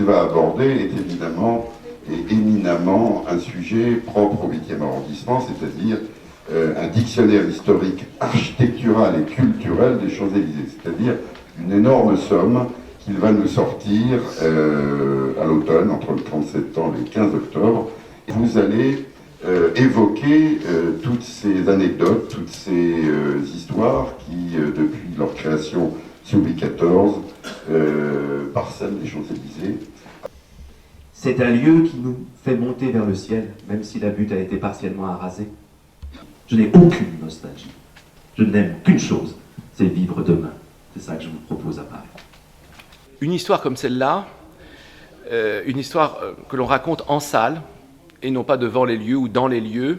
va aborder est évidemment et éminemment un sujet propre au 8e arrondissement, c'est-à-dire un dictionnaire historique architectural et culturel des Champs-Élysées, c'est-à-dire une énorme somme qu'il va nous sortir à l'automne, entre le 30 septembre et le 15 octobre. Vous allez évoquer toutes ces anecdotes, toutes ces histoires qui, depuis leur création sous Louis XIV, parsèment les Champs-Élysées. C'est un lieu qui nous fait monter vers le ciel, même si la butte a été partiellement arasée. Je n'ai aucune nostalgie. Je n'aime qu'une chose, c'est vivre demain. C'est ça que je vous propose à Paris. Une histoire comme celle-là, une histoire que l'on raconte en salle, et non pas devant les lieux ou dans les lieux,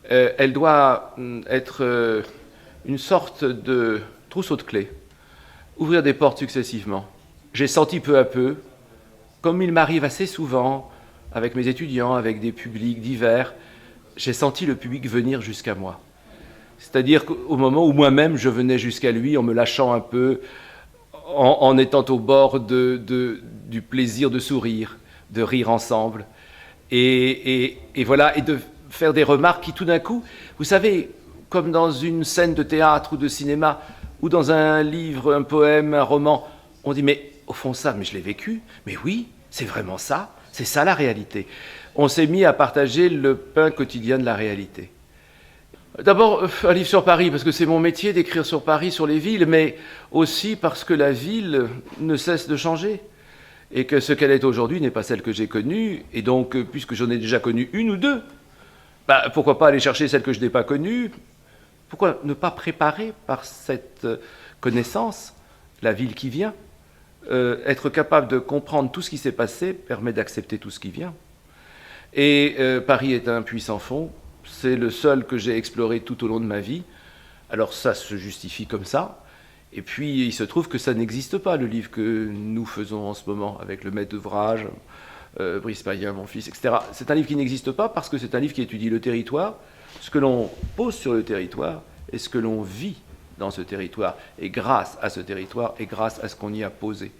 elle doit être une sorte de trousseau de clés, ouvrir des portes successivement. J'ai senti peu à peu, comme il m'arrive assez souvent, avec mes étudiants, avec des publics divers, j'ai senti le public venir jusqu'à moi. C'est-à-dire qu'au moment où moi-même je venais jusqu'à lui, en me lâchant un peu, en étant au bord du plaisir de sourire, de rire ensemble, et voilà, et de faire des remarques qui tout d'un coup, vous savez, comme dans une scène de théâtre ou de cinéma, ou dans un livre, un poème, un roman, on dit mais au fond ça, mais je l'ai vécu, mais oui, c'est vraiment ça, c'est ça la réalité. On s'est mis à partager le pain quotidien de la réalité. D'abord, un livre sur Paris, parce que c'est mon métier d'écrire sur Paris, sur les villes, mais aussi parce que la ville ne cesse de changer. Et que ce qu'elle est aujourd'hui n'est pas celle que j'ai connue. Et donc, puisque j'en ai déjà connu une ou deux, pourquoi pas aller chercher celle que je n'ai pas connue? Pourquoi ne pas préparer par cette connaissance la ville qui vient? Être capable de comprendre tout ce qui s'est passé permet d'accepter tout ce qui vient. Et Paris est un puits sans fond. C'est le seul que j'ai exploré tout au long de ma vie. Alors ça se justifie comme ça. Et puis il se trouve que ça n'existe pas, le livre que nous faisons en ce moment avec le maître d'ouvrage, Brice Payen, mon fils, etc. C'est un livre qui n'existe pas parce que c'est un livre qui étudie le territoire, ce que l'on pose sur le territoire et ce que l'on vit dans ce territoire. Et grâce à ce territoire et grâce à ce qu'on y a posé.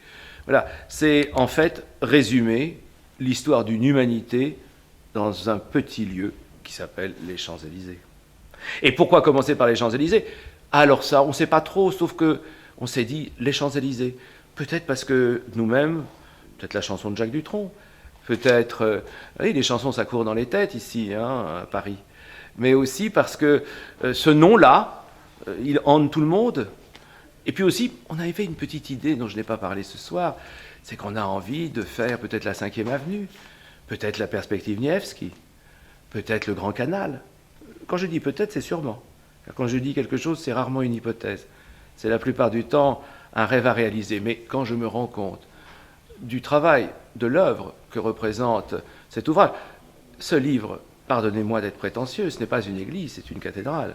Voilà, c'est en fait résumer l'histoire d'une humanité dans un petit lieu qui s'appelle les Champs-Élysées. Et pourquoi commencer par les Champs-Élysées? Alors ça, on ne sait pas trop, sauf qu'on s'est dit les Champs-Élysées. Peut-être parce que nous-mêmes, peut-être la chanson de Jacques Dutronc, peut-être, oui, les chansons ça court dans les têtes ici, à Paris, mais aussi parce que ce nom-là, il hante tout le monde. Et puis aussi, on avait fait une petite idée dont je n'ai pas parlé ce soir, c'est qu'on a envie de faire peut-être la 5e avenue, peut-être la perspective Niewski, peut-être le Grand Canal. Quand je dis peut-être, c'est sûrement. Quand je dis quelque chose, c'est rarement une hypothèse. C'est la plupart du temps un rêve à réaliser. Mais quand je me rends compte du travail, de l'œuvre que représente cet ouvrage, ce livre, pardonnez-moi d'être prétentieux, ce n'est pas une église, c'est une cathédrale.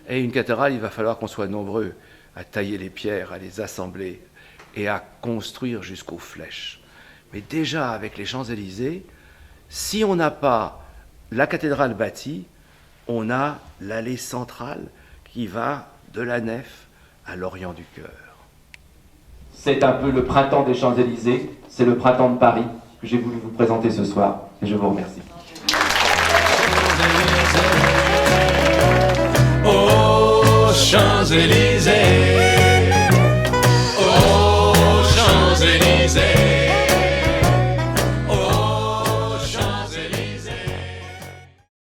Et une cathédrale, il va falloir qu'on soit nombreux à tailler les pierres, à les assembler et à construire jusqu'aux flèches. Mais déjà, avec les Champs-Élysées, si on n'a pas la cathédrale bâtie, on a l'allée centrale qui va de la nef à l'orient du cœur. C'est un peu le printemps des Champs-Élysées, c'est le printemps de Paris que j'ai voulu vous présenter ce soir, et je vous remercie. Aux Champs-Élysées.